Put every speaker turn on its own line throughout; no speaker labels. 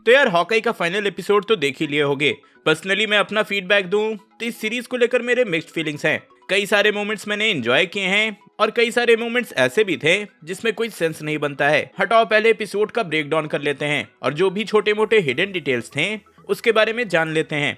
तो यार हॉकाई का फाइनल एपिसोड तो देख ही लिए होगे। पर्सनली मैं अपना फीडबैक दूं तो इस सीरीज को लेकर मेरे मिक्स्ड फीलिंग्स हैं। कई सारे मोमेंट्स मैंने एंजॉय किए हैं और कई सारे मोमेंट्स ऐसे भी थे जिसमें कोई सेंस नहीं बनता है। हटाओ, पहले एपिसोड का ब्रेक डाउन कर लेते हैं और जो भी छोटे मोटे हिडन डिटेल्स थे उसके बारे में जान लेते हैं।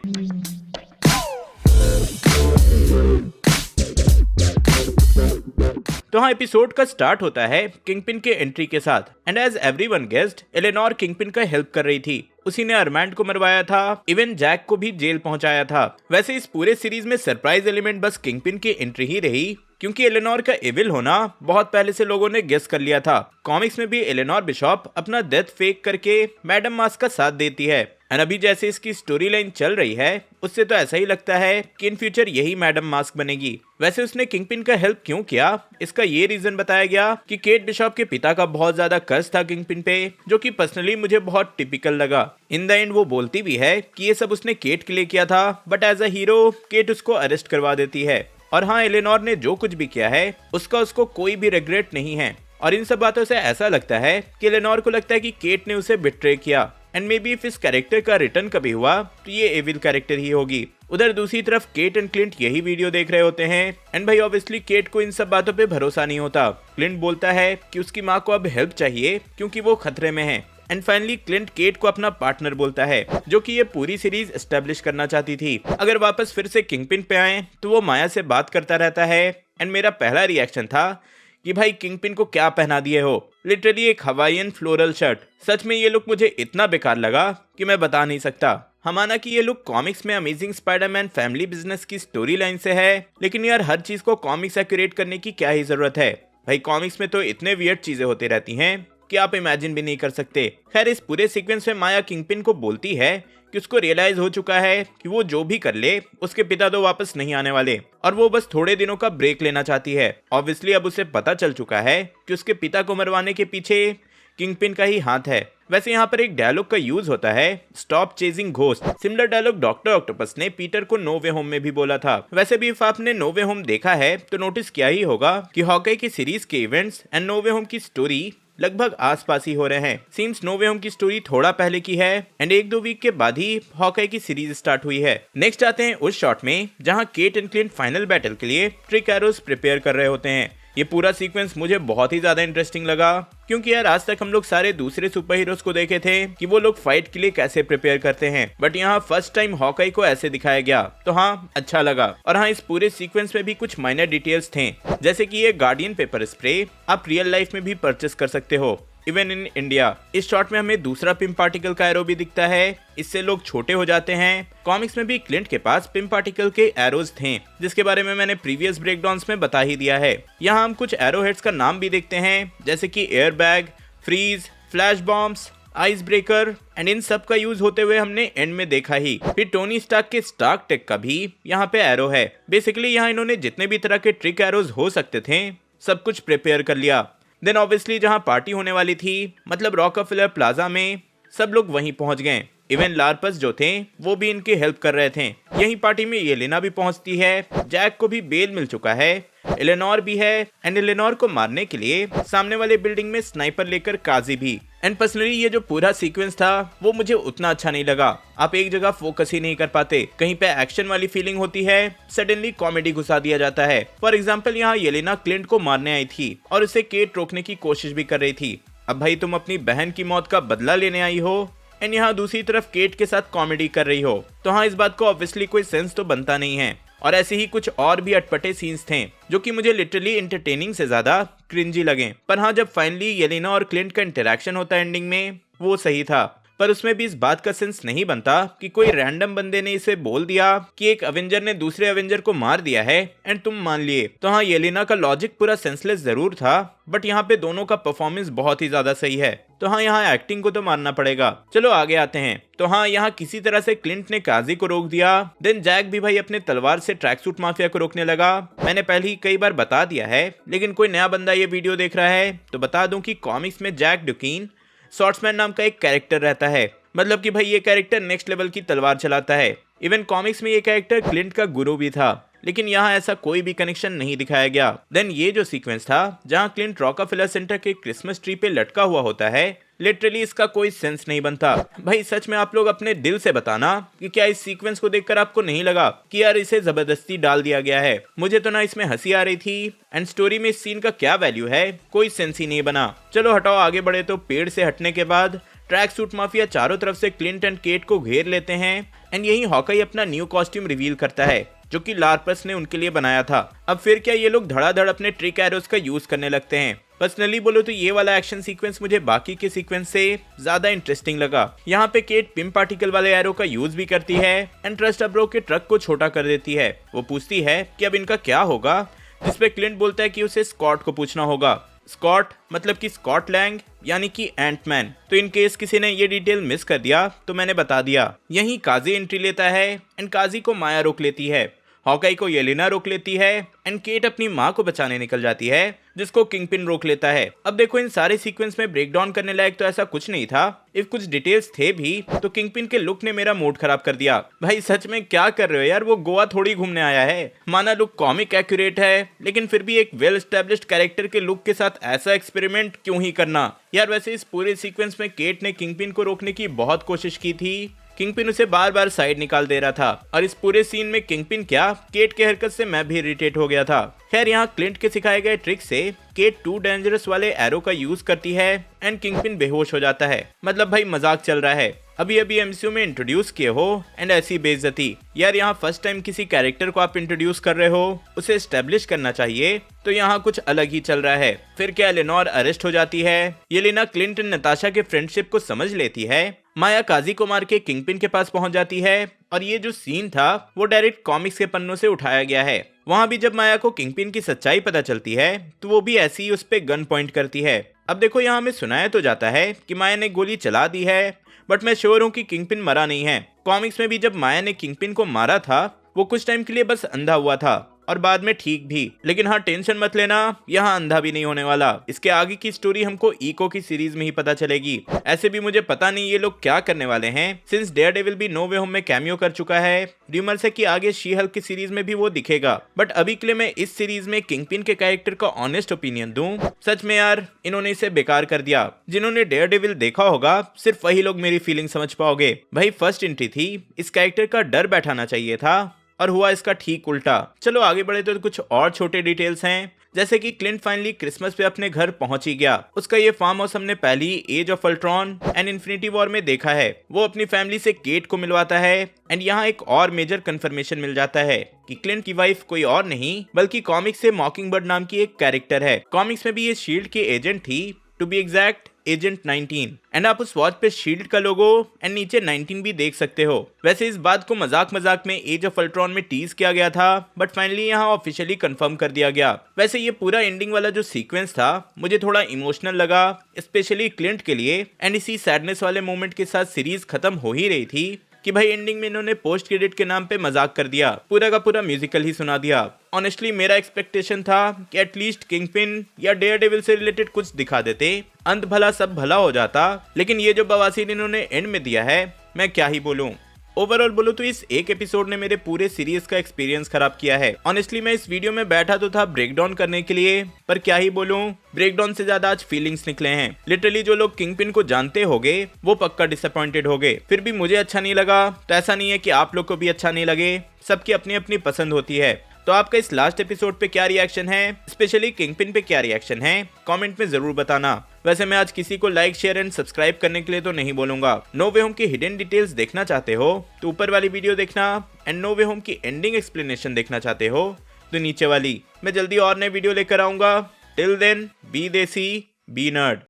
तो हाँ, एपिसोड का स्टार्ट होता है किंगपिन के एंट्री के साथ and as everyone guessed Eleanor Kingpin का हेल्प कर रही थी। उसी ने अरमैंड को मरवाया था, इवन जैक को भी जेल पहुंचाया था। वैसे इस पूरे सीरीज में सरप्राइज एलिमेंट बस किंगपिन की एंट्री ही रही, क्योंकि एलेनोर का एविल होना बहुत पहले से लोगों ने गेस कर लिया था। कॉमिक्स में भी एलेनोर बिशॉप अपना डेथ फेक करके मैडम मास्क का साथ देती है और अभी जैसे इसकी स्टोरी लाइन चल रही है उससे तो ऐसा ही लगता है कि इन फ्यूचर यही मैडम मास्क बनेगी। वैसे उसने किंगपिन का हेल्प क्यों किया, इसका ये रीजन बताया गया कि केट बिशॉप के पिता का बहुत ज्यादा कर्ज था किंगपिन पे, जो कि पर्सनली मुझे बहुत टिपिकल लगा। इन द एंड वो बोलती भी है कि ये सब उसने केट के लिए किया था, but as a hero Kate उसको अरेस्ट करवा देती है। और हाँ, एलेनोर ने जो कुछ भी किया है उसका उसको कोई भी रिग्रेट नहीं है। और इन सब बातों से ऐसा लगता है कि एलेनोर को लगता है कि केट ने उसे बिट्रे किया एंड मे बी इफ इस कैरेक्टर का रिटर्न कभी हुआ तो ये एविल कैरेक्टर ही होगी। उधर दूसरी तरफ केट एंड क्लिंट यही वीडियो देख रहे होते हैं एंड भाई ऑब्वियसली केट को इन सब बातों पे भरोसा नहीं होता। क्लिंट बोलता है कि उसकी माँ को अब हेल्प चाहिए क्योंकि वो खतरे में है। एंड फाइनली क्लिंट केट को अपना पार्टनर बोलता है, जो कि ये पूरी सीरीज एस्टेब्लिश करना चाहती थी। अगर वापस फिर से किंगपिन पे आए तो वो माया से बात करता रहता है एंड मेरा पहला रिएक्शन था कि भाई किंगपिन को क्या पहना दिए हो, लिटरली एक हवाईयन फ्लोरल शर्ट। सच में ये लुक मुझे इतना बेकार लगा कि मैं बता नहीं सकता। हम माना कि ये लुक कॉमिक्स में अमेजिंग स्पाइडरमैन फैमिली बिजनेस की स्टोरी लाइन से है, लेकिन यार हर चीज को कॉमिक्स एक्यूरेट करने की क्या ही जरूरत है। भाई कॉमिक्स में तो इतने वियर्ड चीजें होती रहती हैं कि आप इमेजिन भी नहीं कर सकते। खैर इस पूरे सीक्वेंस में माया किंगपिन को बोलती है कि उसको रियलाइज हो चुका है कि वो जो भी कर ले उसके पिता तो वापस नहीं आने वाले और वो बस थोड़े दिनों का ब्रेक लेना चाहती है। ऑब्वियसली अब उसे पता चल चुका है कि उसके पिता को मरवाने के पीछे किंगपिन का ही हाथ है। वैसे यहाँ पर एक डायलॉग का यूज होता है, stop chasing ghost. Similar dialogue doctor Octopus ने पीटर को नो वे होम में भी बोला था। वैसे भी इफ आपने नो वे होम देखा है तो नोटिस किया ही होगा कि हॉकाई की सीरीज के events and No Way Home की स्टोरी लगभग आसपास ही हो रहे हैं। सीम्स नो वे होम की स्टोरी थोड़ा पहले की है एंड 1-2 वीक के बाद ही हॉकाई की सीरीज स्टार्ट हुई है। नेक्स्ट आते हैं उस शॉट में जहां Kate and Clint final battle के लिए ट्रिक एरोज प्रिपेयर कर रहे होते हैं। ये पूरा सीक्वेंस मुझे बहुत ही ज्यादा इंटरेस्टिंग लगा, क्योंकि यार आज तक हम लोग सारे दूसरे सुपर हीरोज को देखे थे कि वो लोग फाइट के लिए कैसे प्रिपेयर करते हैं, बट यहाँ फर्स्ट टाइम हॉकाई को ऐसे दिखाया गया तो हाँ अच्छा लगा। और हाँ, इस पूरे सीक्वेंस में भी कुछ माइनर डिटेल्स थे, जैसे कि ये गार्डियन पेपर स्प्रे आप रियल लाइफ में भी परचेस कर सकते हो, इवन इन इंडिया। इस शॉट में हमें दूसरा पिम पार्टिकल का एरो भी दिखता है, इससे लोग छोटे हो जाते हैं। कॉमिक्स में भी क्लिंट के पास पिम पार्टिकल के एरोज थे, जिसके बारे में मैंने प्रीवियस ब्रेकडाउन्स में बता ही दिया है। यहाँ हम कुछ एरो हेड्स का नाम भी देखते हैं, जैसे कि air bag, freeze, flash bombs, ice breaker and इन सब का यूज होते हुए हमने एंड में देखा ही। फिर टोनी स्टार्क के स्टार्क टेक का भी यहाँ पे एरो है। बेसिकली यहाँ इन्होंने जितने भी तरह के ट्रिक एरोज हो सकते थे सब कुछ प्रिपेयर कर लिया। देन ऑब्वियसली जहां पार्टी होने वाली थी, मतलब रॉकफेलर प्लाजा में, सब लोग वहीं पहुंच गए। इवन लार्पस जो थे वो भी इनकी हेल्प कर रहे थे। यही पार्टी में येलेना भी पहुंचती है, जैक को भी बेल मिल चुका है, एलेनोर भी है एंड एलेनोर को मारने के लिए सामने वाले बिल्डिंग में स्नाइपर लेकर काजी भी। एंड पर्सनली ये जो पूरा सीक्वेंस था वो मुझे उतना अच्छा नहीं लगा। आप एक जगह फोकस ही नहीं कर पाते, कहीं पे एक्शन वाली फीलिंग होती है, सडनली कॉमेडी घुसा दिया जाता है। फॉर एग्जाम्पल यहाँ येलेना क्लिंट को मारने आई थी और उसे केट रोकने की कोशिश भी कर रही थी। अब भाई तुम अपनी बहन की मौत का बदला लेने आई हो एंड यहाँ दूसरी तरफ केट के साथ कॉमेडी कर रही हो, तो हाँ इस बात को ऑब्वियसली कोई सेंस तो बनता नहीं है। और ऐसे ही कुछ और भी अटपटे सीन्स थे जो कि मुझे लिटरली एंटरटेनिंग से ज्यादा क्रिंजी लगे। पर हाँ, जब फाइनली येलेना और क्लिंट का इंटरेक्शन होता है एंडिंग में, वो सही था। पर उसमें भी इस बात का सेंस नहीं बनता कि कोई रैंडम बंदे ने इसे बोल दिया कि एक अवेंजर ने दूसरे अवेंजर को मार दिया है एंड तुम मान लिए। तो हाँ, येलेना का लॉजिक पूरा सेंसलेस जरूर था, बट यहाँ पे दोनों का परफॉर्मेंस बहुत ही ज्यादा सही है। तो हाँ, यहाँ एक्टिंग को तो मानना पड़ेगा। चलो आगे आते हैं। तो हाँ, यहाँ किसी तरह से क्लिंट ने काजी को रोक दिया। देन जैक भी भाई अपने तलवार से ट्रैक सूट माफिया को रोकने लगा। मैंने पहले ही कई बार बता दिया है, लेकिन कोई नया बंदा ये वीडियो देख रहा है तो बता दूं कि कॉमिक्स में जैक ड्यूकिन स्वॉर्ड्समैन नाम का एक कैरेक्टर रहता है। मतलब कि भाई ये कैरेक्टर नेक्स्ट लेवल की तलवार चलाता है। इवन कॉमिक्स में ये कैरेक्टर क्लिंट का गुरु भी था, लेकिन यहाँ ऐसा कोई भी कनेक्शन नहीं दिखाया गया। देन ये जो सीक्वेंस था जहाँ क्लिंट रॉकफेलर सेंटर के क्रिसमस ट्री पे लटका हुआ होता है, लिटरली इसका कोई सेंस नहीं बनता। भाई सच में आप लोग अपने दिल से बताना कि क्या इस सीक्वेंस को देखकर आपको नहीं लगा कि यार इसे जबरदस्ती डाल दिया गया है। मुझे तो ना इसमें हंसी आ रही थी एंड स्टोरी में इस सीन का क्या वैल्यू है, कोई सेंस ही नहीं बना। चलो हटाओ, आगे बढ़े तो पेड़ से हटने के बाद ट्रैक सूट माफिया चारों तरफ से क्लिंट एंड केट को घेर लेते हैं एंड यही हॉकाई अपना न्यू कॉस्ट्यूम रिवील करता है जो कि लार्पस ने उनके लिए बनाया था। अब फिर क्या ये लोग धड़ाधड़ अपने ट्रिक एरोस का यूज करने लगते हैं। पर्सनली बोलो तो ये वाला एक्शन सीक्वेंस मुझे बाकी के सीक्वेंस से ज्यादा इंटरेस्टिंग लगा। यहाँ पे केट पिम पार्टिकल वाले एरो का यूज भी करती है एंड ट्रस्ट अब्रो के ट्रक को छोटा कर देती है। वो पूछती है कि अब इनका क्या होगा, जिसपे क्लिंट बोलता है कि उसे स्कॉट को पूछना होगा। स्कॉट मतलब कि स्कॉट लैंग यानी कि एंटमैन। तो इन केस किसी ने ये डिटेल मिस कर दिया तो मैंने बता दिया। यहीं काजी एंट्री लेता है एंड काजी को माया रोक लेती है, हॉकाई को येलेना रोक लेती है एंड केट अपनी माँ को बचाने निकल जाती है जिसको किंगपिन रोक लेता है। अब देखो इन सारे सीक्वेंस में ब्रेक डाउन करने लायक तो ऐसा कुछ नहीं था। इफ कुछ डिटेल्स थे भी तो किंगपिन के लुक ने मेरा मूड खराब कर दिया। भाई सच में क्या कर रहे हो यार, वो गोवा थोड़ी घूमने आया है। माना लुक कॉमिक एक्यूरेट है लेकिन फिर भी एक वेल एस्टेब्लिश्ड कैरेक्टर के लुक के साथ ऐसा एक्सपेरिमेंट क्यों ही करना यार। वैसे इस पूरे सीक्वेंस में केट ने किंगपिन को रोकने की बहुत कोशिश की थी। किंगपिन उसे बार बार साइड निकाल दे रहा था और इस पूरे सीन में किंगपिन क्या केट के हरकत से मैं भी इरिटेट हो गया था। खैर यहाँ क्लिंट के सिखाए गए ट्रिक से केट टू डेंजरस वाले एरो का यूज करती है एंड किंगपिन बेहोश हो जाता है। मतलब भाई मजाक चल रहा है, अभी अभी एमसीयू में इंट्रोड्यूस किए हो एंड ऐसी बेइज्जती। यार यहाँ फर्स्ट टाइम किसी कैरेक्टर को आप इंट्रोड्यूस कर रहे हो, उसे एस्टेब्लिश करना चाहिए, तो यहाँ कुछ अलग ही चल रहा है। फिर क्या एलेनोर अरेस्ट हो जाती है, येलेना क्लिंट एंड नताशा के फ्रेंडशिप को समझ लेती है, माया काजी को मार के किंगपिन के पास पहुंच जाती है और ये जो सीन था वो डायरेक्ट कॉमिक्स के पन्नों से उठाया गया है। वहां भी जब माया को किंगपिन की सच्चाई पता चलती है तो वो भी ऐसी ही उस पे गन पॉइंट करती है। अब देखो यहाँ हमें सुनाया तो जाता है कि माया ने गोली चला दी है बट मैं श्योर हूँ कि किंगपिन मरा नहीं है। कॉमिक्स में भी जब माया ने किंगपिन को मारा था वो कुछ टाइम के लिए बस अंधा हुआ था और बाद में ठीक भी। लेकिन हाँ टेंशन मत लेना, यहाँ अंधा भी नहीं होने वाला। इसके आगे की स्टोरी हमको इको की सीरीज में ही पता चलेगी। ऐसे भी मुझे पता नहीं ये लोग क्या करने वाले हैं सिंस डेयरडेविल भी नो वे होम में कैमियो कर चुका है। र्यूमर्स है कि आगे शी हल्क की सीरीज में भी वो दिखेगा। बट अभी के लिए मैं इस सीरीज में किंगपिन के कैरेक्टर का ऑनेस्ट ओपिनियन दूं, सच में यार इन्होंने इसे बेकार कर दिया। जिन्होंने डेयरडेविल देखा होगा सिर्फ वही लोग मेरी फीलिंग समझ पाओगे। भाई फर्स्ट एंट्री थी, इस कैरेक्टर का डर बैठाना चाहिए था और हुआ इसका ठीक उल्टा। चलो आगे बढ़े तो कुछ और छोटे डिटेल्स हैं, जैसे कि क्लिंट फाइनली क्रिसमस पे अपने घर पहुंच ही गया। उसका ये फार्म हाउस हमने पहली Age of Ultron and Infinity War में देखा है। वो अपनी फैमिली से केट को मिलवाता है एंड यहाँ एक और मेजर कंफर्मेशन मिल जाता है कि क्लिंट की वाइफ कोई और नहीं बल्कि कॉमिक्स से मॉकिंगबर्ड नाम की एक कैरेक्टर है। कॉमिक्स में भी ये शील्ड की एजेंट थी, to be exact agent 19 and आप उस वॉच पे शील्ड का लोगो एंड नीचे 19 भी देख सकते हो। वैसे इस बात को मजाक मजाक में एज ऑफ अल्ट्रॉन में टीज किया गया था बट फाइनली यहाँ ऑफिशियली कंफर्म कर दिया गया। वैसे ये पूरा एंडिंग वाला जो सीक्वेंस था मुझे थोड़ा इमोशनल लगा, स्पेशली क्लिंट के लिए। एंड इसी सैडनेस वाले मोमेंट के साथ सीरीज खत्म हो ही रही थी कि भाई एंडिंग में इन्होंने पोस्ट क्रेडिट के नाम पे मजाक कर दिया, पूरा का पूरा म्यूजिकल ही सुना दिया। ऑनेस्टली मेरा एक्सपेक्टेशन था कि एटलीस्ट किंगपिन या डेयरडेविल से रिलेटेड कुछ दिखा देते, अंत भला सब भला हो जाता। लेकिन ये जो बवासीर इन्होंने एंड में दिया है मैं क्या ही बोलूं। ओवरऑल बोलो तो इस एक एपिसोड ने मेरे पूरे सीरीज का एक्सपीरियंस खराब किया है। ऑनेस्टली मैं इस वीडियो में बैठा तो था ब्रेकडाउन करने के लिए, पर क्या ही बोलूं, ब्रेकडाउन से ज्यादा आज फीलिंग्स निकले हैं। लिटरली जो लोग किंगपिन को जानते होंगे वो पक्का डिसअपॉइंटेड होंगे। फिर भी मुझे अच्छा नहीं लगा तो ऐसा नहीं है कि आप लोग को भी अच्छा नहीं लगे, सबकी अपनी अपनी पसंद होती है। तो आपका इस लास्ट एपिसोड पे क्या रिएक्शन है, स्पेशली किंगपिन पे क्या रिएक्शन है, कमेंट में जरूर बताना। वैसे मैं आज किसी को लाइक शेयर एंड सब्सक्राइब करने के लिए तो नहीं बोलूंगा। नो वे होम की हिडन डिटेल्स देखना चाहते हो तो ऊपर वाली वीडियो देखना एंड नो वे होम की एंडिंग एक्सप्लेनेशन देखना चाहते हो तो नीचे वाली। मैं जल्दी और नए वीडियो लेकर आऊंगा। टिल देन बी देसी बी नर्ड।